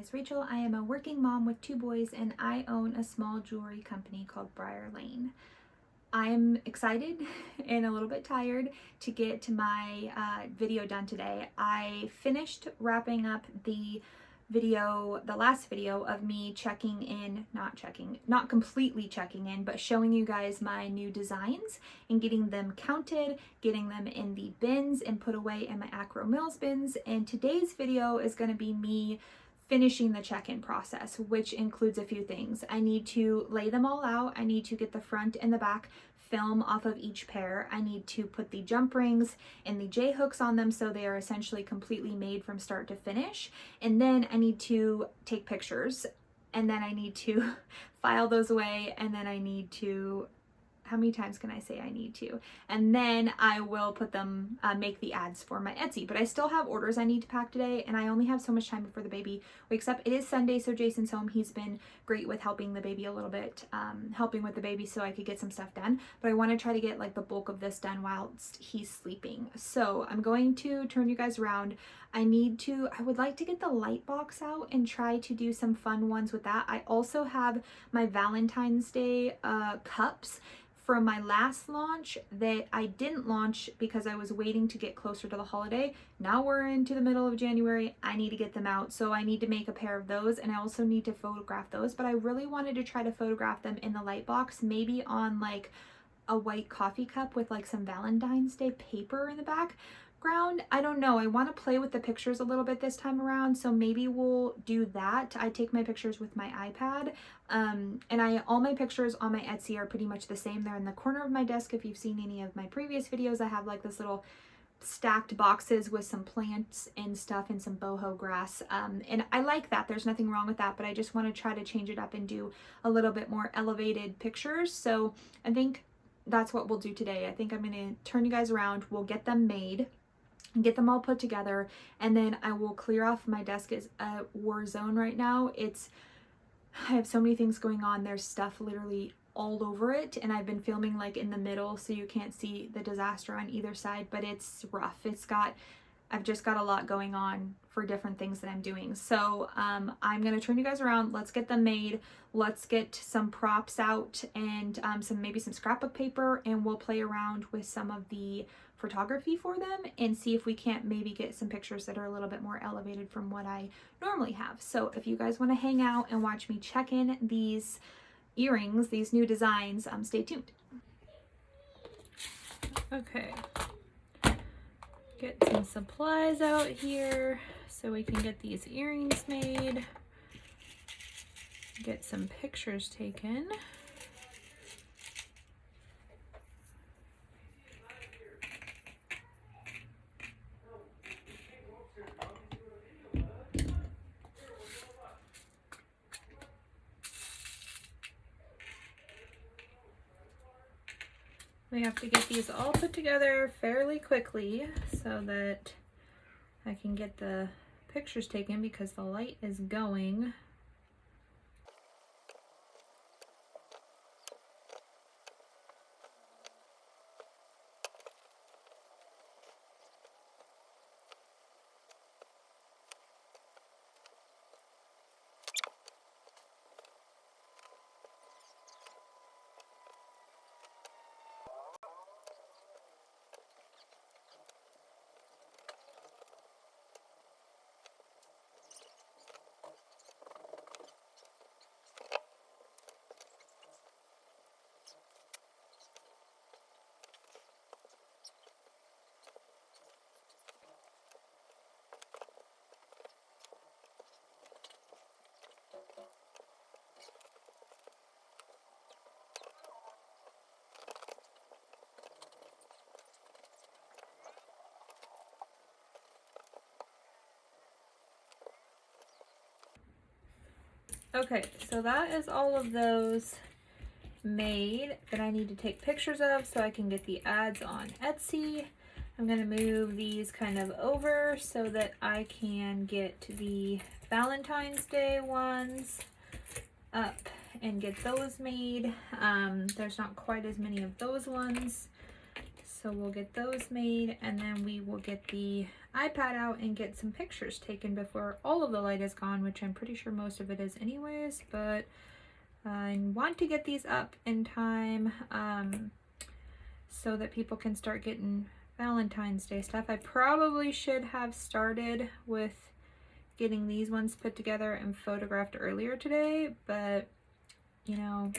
is Rachel. I am a working mom with 2 boys and I own a small jewelry company called Briar Layne. I'm excited and a little bit tired to get my video done today. I finished wrapping up the last video of me not completely checking in, but showing you guys my new designs and getting them counted, getting them in the bins and put away in my Acro Mills bins. And today's video is going to be me finishing the check-in process, which includes a few things. I need to lay them all out. I need to get the front and the back film off of each pair. I need to put the jump rings and the J hooks on them so they are essentially completely made from start to finish. And then I need to take pictures, and then I need to file those away, and then I need to, how many times can I say I need to? And then I will put them, make the ads for my Etsy. But I still have orders I need to pack today, and I only have so much time before the baby wakes up. It is Sunday, so Jason's home. He's been great with helping the baby a little bit, helping with the baby so I could get some stuff done. But I want to try to get like the bulk of this done whilst he's sleeping. So I'm going to turn you guys around. I would like to get the light box out and try to do some fun ones with that. I also have my Valentine's Day cups from my last launch that I didn't launch because I was waiting to get closer to the holiday. Now we're into the middle of January. I need to get them out. So I need to make a pair of those, and I also need to photograph those, but I really wanted to try to photograph them in the light box, maybe on like a white coffee cup with like some Valentine's Day paper in the background. I don't know. I want to play with the pictures a little bit this time around, so maybe we'll do that. I take my pictures with my iPad, and all my pictures on my Etsy are pretty much the same. They're in the corner of my desk. If you've seen any of my previous videos, I have like this little stacked boxes with some plants and stuff and some boho grass, and I like that. There's nothing wrong with that, but I just want to try to change it up and do a little bit more elevated pictures. So I think that's what we'll do today. I think I'm going to turn you guys around. We'll get them made, get them all put together, and then I will clear off. My desk is a war zone right now. I have so many things going on. There's stuff literally all over it, and I've been filming like in the middle so you can't see the disaster on either side, but it's rough. I've just got a lot going on for different things that I'm doing. So I'm gonna turn you guys around. Let's get them made. Let's get some props out and maybe some scrapbook paper, and we'll play around with some of the photography for them and see if we can't maybe get some pictures that are a little bit more elevated from what I normally have. So if you guys want to hang out and watch me check in these earrings, these new designs, stay tuned. Okay, get some supplies out here so we can get these earrings made, get some pictures taken. We have to get these all put together fairly quickly so that I can get the pictures taken because the light is going. Okay, so that is all of those made that I need to take pictures of so I can get the ads on Etsy. I'm going to move these kind of over so that I can get the Valentine's Day ones up and get those made. There's not quite as many of those ones, so we'll get those made, and then we will get the iPad out and get some pictures taken before all of the light is gone, which I'm pretty sure most of it is anyways, but I want to get these up in time so that people can start getting Valentine's Day stuff. I probably should have started with getting these ones put together and photographed earlier today, but you know,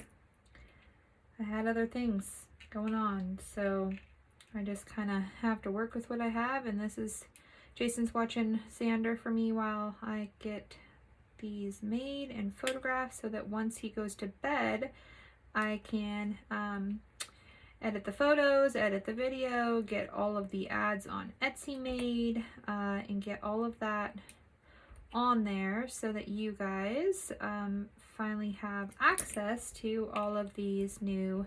I had other things going on, so I just kind of have to work with what I have. And this is Jason's watching Xander for me while I get these made and photographed so that once he goes to bed I can edit the photos, edit the video, get all of the ads on Etsy made, and get all of that on there so that you guys finally have access to all of these new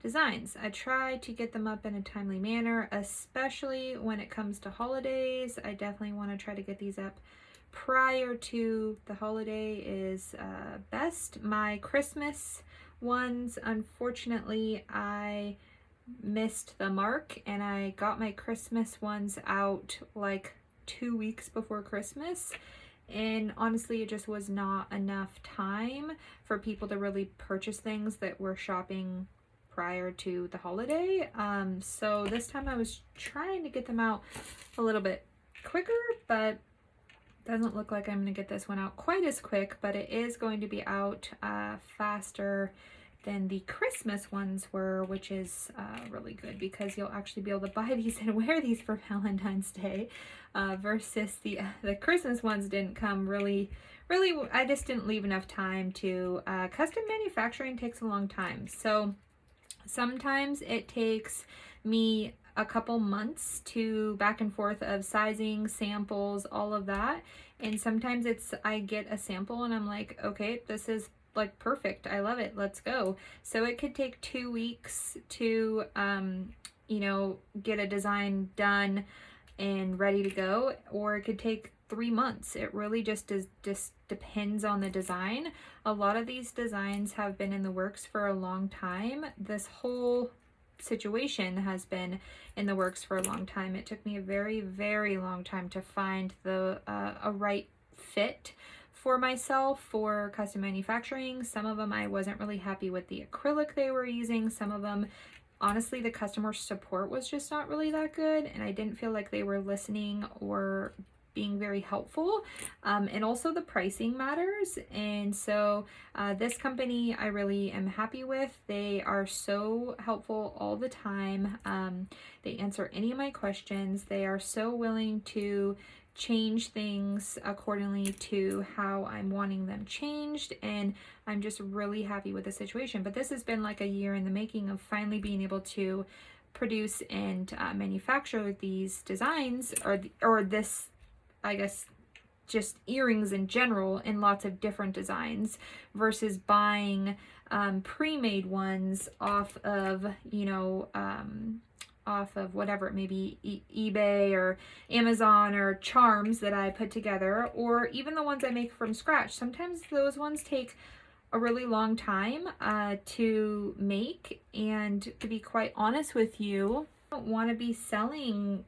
designs. I try to get them up in a timely manner, especially when it comes to holidays. I definitely want to try to get these up prior to the holiday is best. My Christmas ones, unfortunately, I missed the mark and I got my Christmas ones out like 2 weeks before Christmas. And honestly, it just was not enough time for people to really purchase things that were shopping prior to the holiday. So this time I was trying to get them out a little bit quicker, but doesn't look like I'm going to get this one out quite as quick, but it is going to be out faster than the Christmas ones were, which is really good because you'll actually be able to buy these and wear these for Valentine's Day, versus the Christmas ones didn't come really, I just didn't leave enough time to, custom manufacturing takes a long time. So sometimes it takes me a couple months to back and forth of sizing, samples, all of that. And sometimes I get a sample and I'm like, okay, this is like perfect. I love it. Let's go. So it could take 2 weeks to, you know, get a design done and ready to go, or it could take 3 months. It really just depends on the design. A lot of these designs have been in the works for a long time. This whole situation has been in the works for a long time. It took me a very, very long time to find the a right fit for myself for custom manufacturing. Some of them I wasn't really happy with the acrylic they were using. Some of them, honestly, the customer support was just not really that good, and I didn't feel like they were listening or being very helpful, and also the pricing matters. And so this company I really am happy with. They are so helpful all the time. They answer any of my questions. They are so willing to change things accordingly to how I'm wanting them changed, and I'm just really happy with the situation. But this has been like a year in the making of finally being able to produce and manufacture these designs, or this, I guess, just earrings in general in lots of different designs versus buying pre-made ones off of, you know, off of whatever it may be, eBay or Amazon or Charms that I put together, or even the ones I make from scratch. Sometimes those ones take a really long time to make, and to be quite honest with you, I don't want to be selling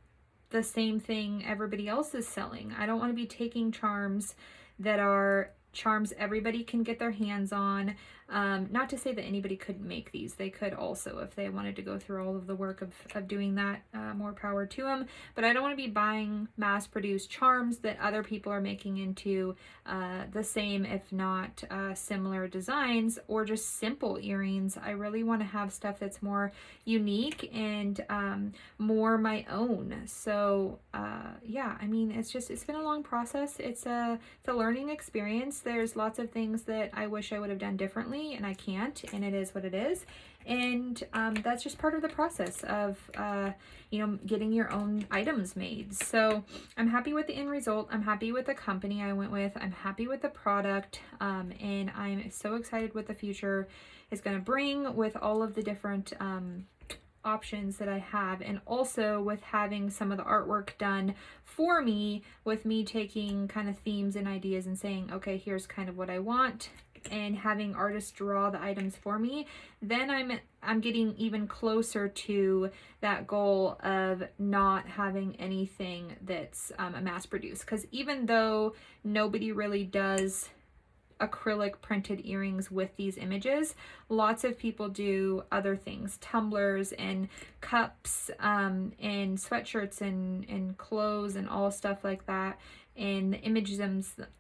the same thing everybody else is selling. I don't want to be taking charms that are charms everybody can get their hands on. Not to say that anybody couldn't make these. They could also, if they wanted to go through all of the work of doing that, more power to them. But I don't want to be buying mass-produced charms that other people are making into the same, if not similar designs, or just simple earrings. I really want to have stuff that's more unique and more my own. So yeah, I mean, it's been a long process. It's a learning experience. There's lots of things that I wish I would have done differently, and I can't, and it is what it is. And that's just part of the process of you know, getting your own items made. So I'm happy with the end result. I'm happy with the company I went with. I'm happy with the product, and I'm so excited what the future is going to bring with all of the different options that I have, and also with having some of the artwork done for me, with me taking kind of themes and ideas and saying, okay, here's kind of what I want. and having artists draw the items for me, then I'm getting even closer to that goal of not having anything that's mass produced. Because even though nobody really does acrylic printed earrings with these images, lots of people do other things, tumblers and cups, and sweatshirts and clothes and all stuff like that. And the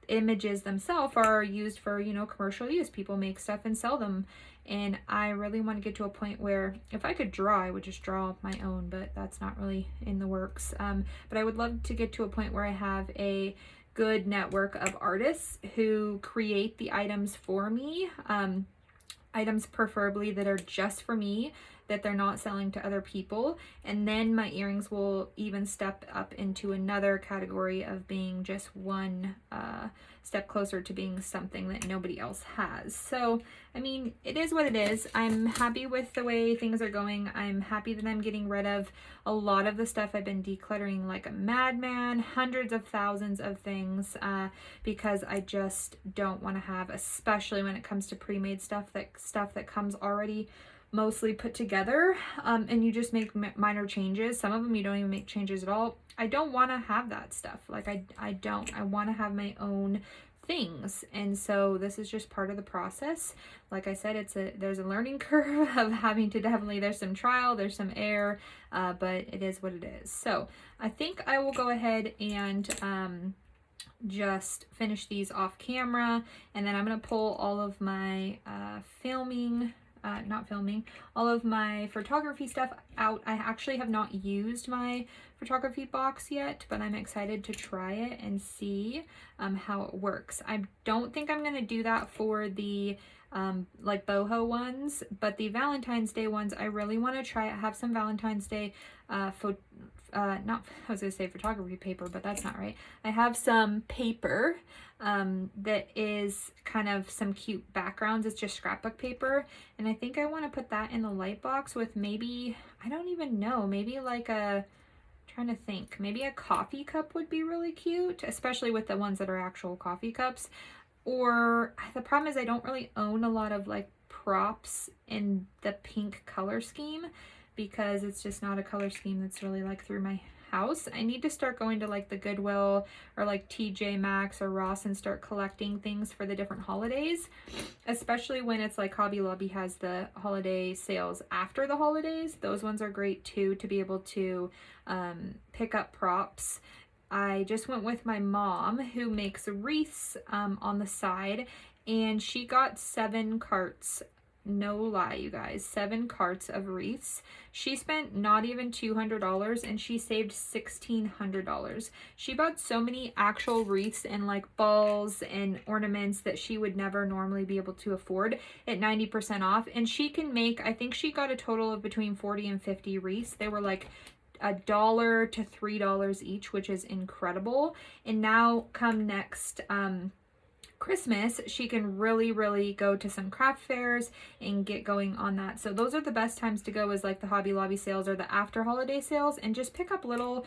images themselves are used for, you know, commercial use. People make stuff and sell them. And I really want to get to a point where if I could draw, I would just draw my own, but that's not really in the works. But I would love to get to a point where I have a good network of artists who create the items for me, items preferably that are just for me, that they're not selling to other people. And then my earrings will even step up into another category of being just one step closer to being something that nobody else has. So, I mean, it is what it is. I'm happy with the way things are going. I'm happy that I'm getting rid of a lot of the stuff. I've been decluttering like a madman, hundreds of thousands of things, because I just don't want to have, especially when it comes to pre-made stuff that comes already mostly put together, and you just make minor changes. Some of them you don't even make changes at all. I don't want to have that stuff. Like I want to have my own things, and so this is just part of the process. Like I said, there's a learning curve of having to there's some trial, there's some error, but it is what it is. So I think I will go ahead and just finish these off camera, and then I'm gonna pull all of my all of my photography stuff out. I actually have not used my photography box yet, but I'm excited to try it and see how it works. I don't think I'm going to do that for the like boho ones, but the Valentine's Day ones, I really want to try it. I have some Valentine's Day I was gonna say photography paper, but that's not right. I have some paper that is kind of some cute backgrounds. It's just scrapbook paper, and I think I want to put that in the light box with maybe, I don't even know, maybe like trying to think, maybe a coffee cup would be really cute, especially with the ones that are actual coffee cups. Or the problem is I don't really own a lot of like props in the pink color scheme, because it's just not a color scheme that's really like through my house. I need to start going to like the Goodwill or like TJ Maxx or Ross and start collecting things for the different holidays, especially when it's like Hobby Lobby has the holiday sales after the holidays. Those ones are great too, to be able to pick up props. I just went with my mom, who makes wreaths on the side, and she got 7 carts. No lie, you guys, 7 carts of wreaths. She spent not even $200, and she saved $1,600. She bought so many actual wreaths and like balls and ornaments that she would never normally be able to afford at 90% off. And she can make, I think she got a total of between 40 and 50 wreaths. They were like $1 to $3 each, which is incredible. And now come next Christmas, she can really go to some craft fairs and get going on that. So those are the best times to go, is like the Hobby Lobby sales or the after holiday sales, and just pick up little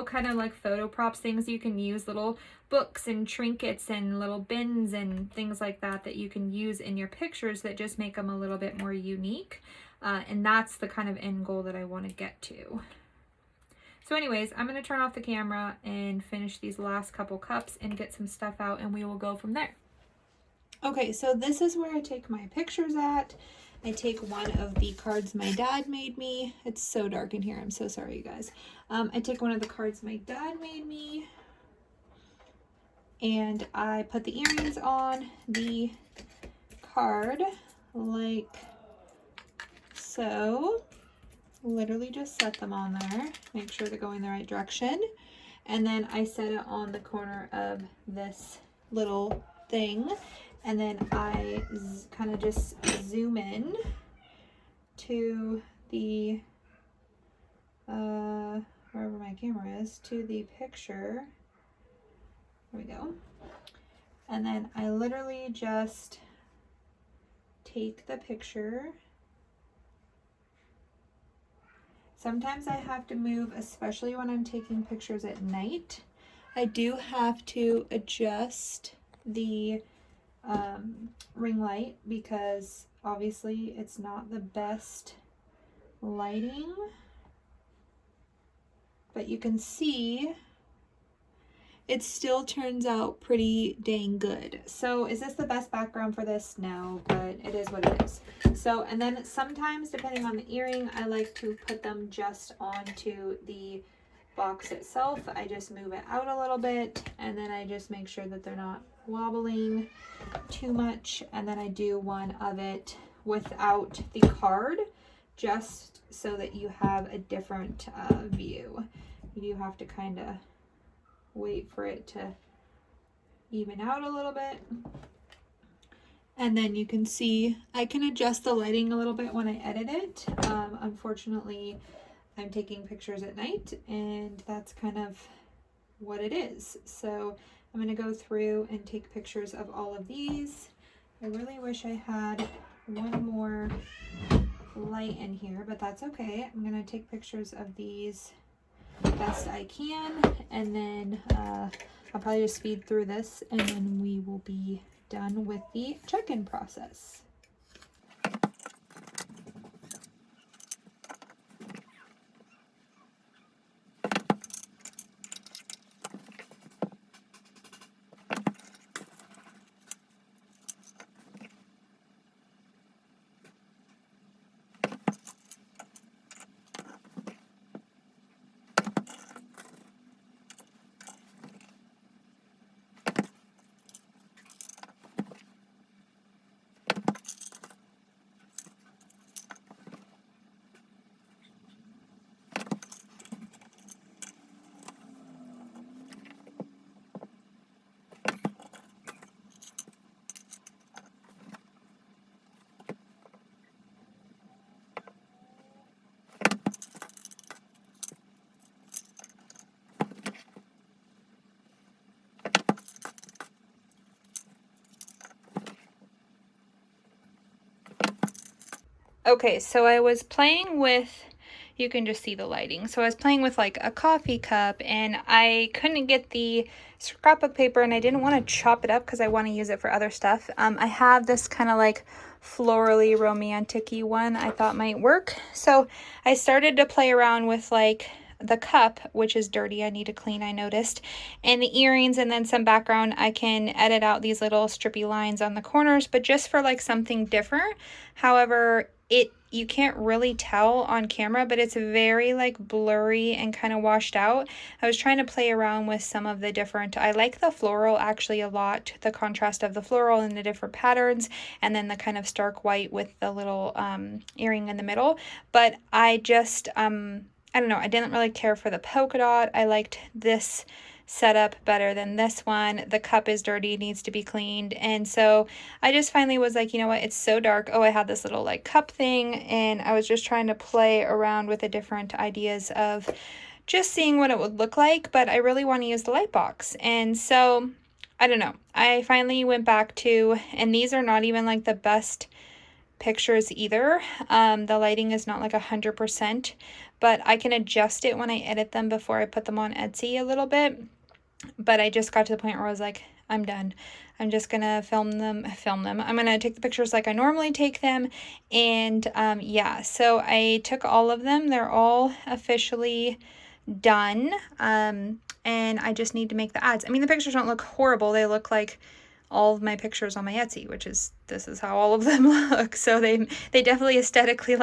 kind of like photo props, things you can use, little books and trinkets and little bins and things like that that you can use in your pictures that just make them a little bit more unique. And that's the kind of end goal that I want to get to. So anyways, I'm going to turn off the camera and finish these last couple cups and get some stuff out, and we will go from there. Okay, so this is where I take my pictures at. I take one of the cards my dad made me. It's so dark in here. I'm so sorry, you guys. I take one of the cards my dad made me, and I put the earrings on the card like so. Literally just set them on there, make sure they're going the right direction, and then I set it on the corner of this little thing, and then I kind of just zoom in to the wherever my camera is, to the picture. There we go. And then I literally just take the picture. Sometimes I have to move, especially when I'm taking pictures at night. I do have to adjust the ring light because obviously it's not the best lighting, but you can see it still turns out pretty dang good. So is this the best background for this? No, but it is what it is. So, and then sometimes depending on the earring, I like to put them just onto the box itself. I just move it out a little bit and then I just make sure that they're not wobbling too much. And then I do one of it without the card, just so that you have a different view. You do have to kind of wait for it to even out a little bit. And then you can see I can adjust the lighting a little bit when I edit it. Unfortunately, I'm taking pictures at night and that's kind of what it is. So I'm going to go through and take pictures of all of these. I really wish I had one more light in here, but that's okay. I'm going to take pictures of these best I can, and then I'll probably just feed through this and then we will be done with the check-in process. Okay, so I was playing with, you can just see the lighting. So I was playing with like a coffee cup and I couldn't get the scrapbook paper and I didn't want to chop it up because I want to use it for other stuff. I have this kind of like florally romantic-y one I thought might work. So I started to play around with like the cup, which is dirty, I need to clean, I noticed, and the earrings, and then some background. I can edit out these little strippy lines on the corners, but just for like something different. However, you can't really tell on camera, but it's very like blurry and kind of washed out. I was trying to play around with some of the different, I like the floral actually a lot, the contrast of the floral and the different patterns, and then the kind of stark white with the little earring in the middle. But I just I don't know, I didn't really care for the polka dot. I liked this setup better than this one. The cup is dirty, needs to be cleaned. And so I just finally was like, you know what, it's so dark. Oh, I had this little like cup thing and I was just trying to play around with the different ideas of just seeing what it would look like, but I really want to use the light box. And so I don't know, I finally went back to, and these are not even like the best pictures either. The lighting is not like 100%, but I can adjust it when I edit them before I put them on Etsy a little bit. But I just got to the point where I was like, I'm done. I'm just gonna film them. I'm gonna take the pictures like I normally take them. And yeah, so I took all of them. They're all officially done. And I just need to make the ads. I mean, the pictures don't look horrible. They look like all of my pictures on my Etsy, which is, this is how all of them look. So they definitely aesthetically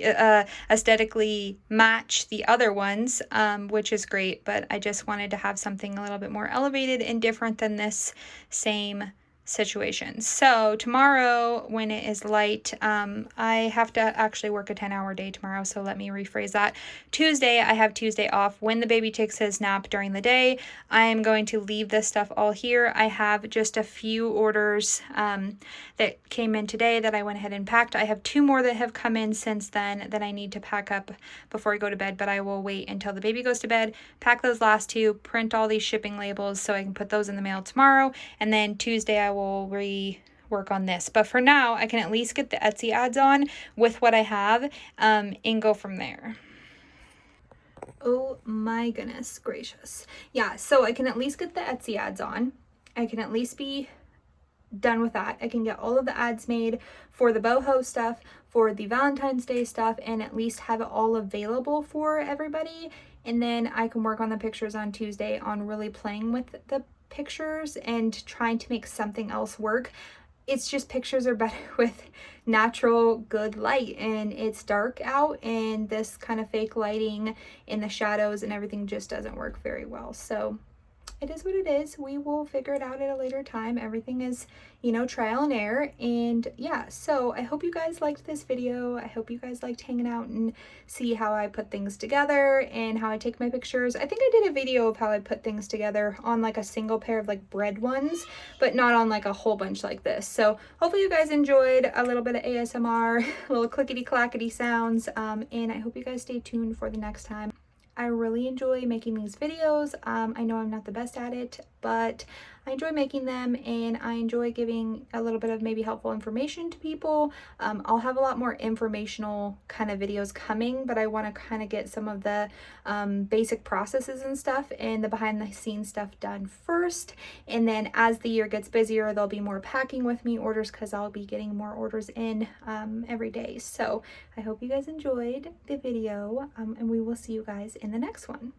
aesthetically match the other ones, which is great. But I just wanted to have something a little bit more elevated and different than this same situation. So tomorrow when it is light, I have to actually work a 10-hour day tomorrow, so let me rephrase that. Tuesday, I have Tuesday off. When the baby takes his nap during the day, I am going to leave this stuff all here. I have just a few orders that came in today that I went ahead and packed. I have 2 more that have come in since then that I need to pack up before I go to bed, but I will wait until the baby goes to bed, pack those last 2, print all these shipping labels so I can put those in the mail tomorrow, and then Tuesday I will rework on this. But for now, I can at least get the Etsy ads on with what I have, and go from there. Oh my goodness gracious. Yeah, so I can at least get the Etsy ads on. I can at least be done with that. I can get all of the ads made for the boho stuff, for the Valentine's Day stuff, and at least have it all available for everybody. And then I can work on the pictures on Tuesday on really playing with the pictures and trying to make something else work. It's just pictures are better with natural good light, and it's dark out, and this kind of fake lighting in the shadows and everything just doesn't work very well. So it is what it is. We will figure it out at a later time. Everything is, you know, trial and error. And yeah, so I hope you guys liked this video. I hope you guys liked hanging out and see how I put things together and how I take my pictures. I think I did a video of how I put things together on like a single pair of like bread ones, but not on like a whole bunch like this. So hopefully you guys enjoyed a little bit of ASMR, little clickety clackety sounds, and I hope you guys stay tuned for the next time. I really enjoy making these videos. I know I'm not the best at it, but I enjoy making them, and I enjoy giving a little bit of maybe helpful information to people. I'll have a lot more informational kind of videos coming, but I want to kind of get some of the basic processes and stuff and the behind the scenes stuff done first. And then as the year gets busier, there'll be more packing with me orders, because I'll be getting more orders in every day. So I hope you guys enjoyed the video, and we will see you guys in the next one.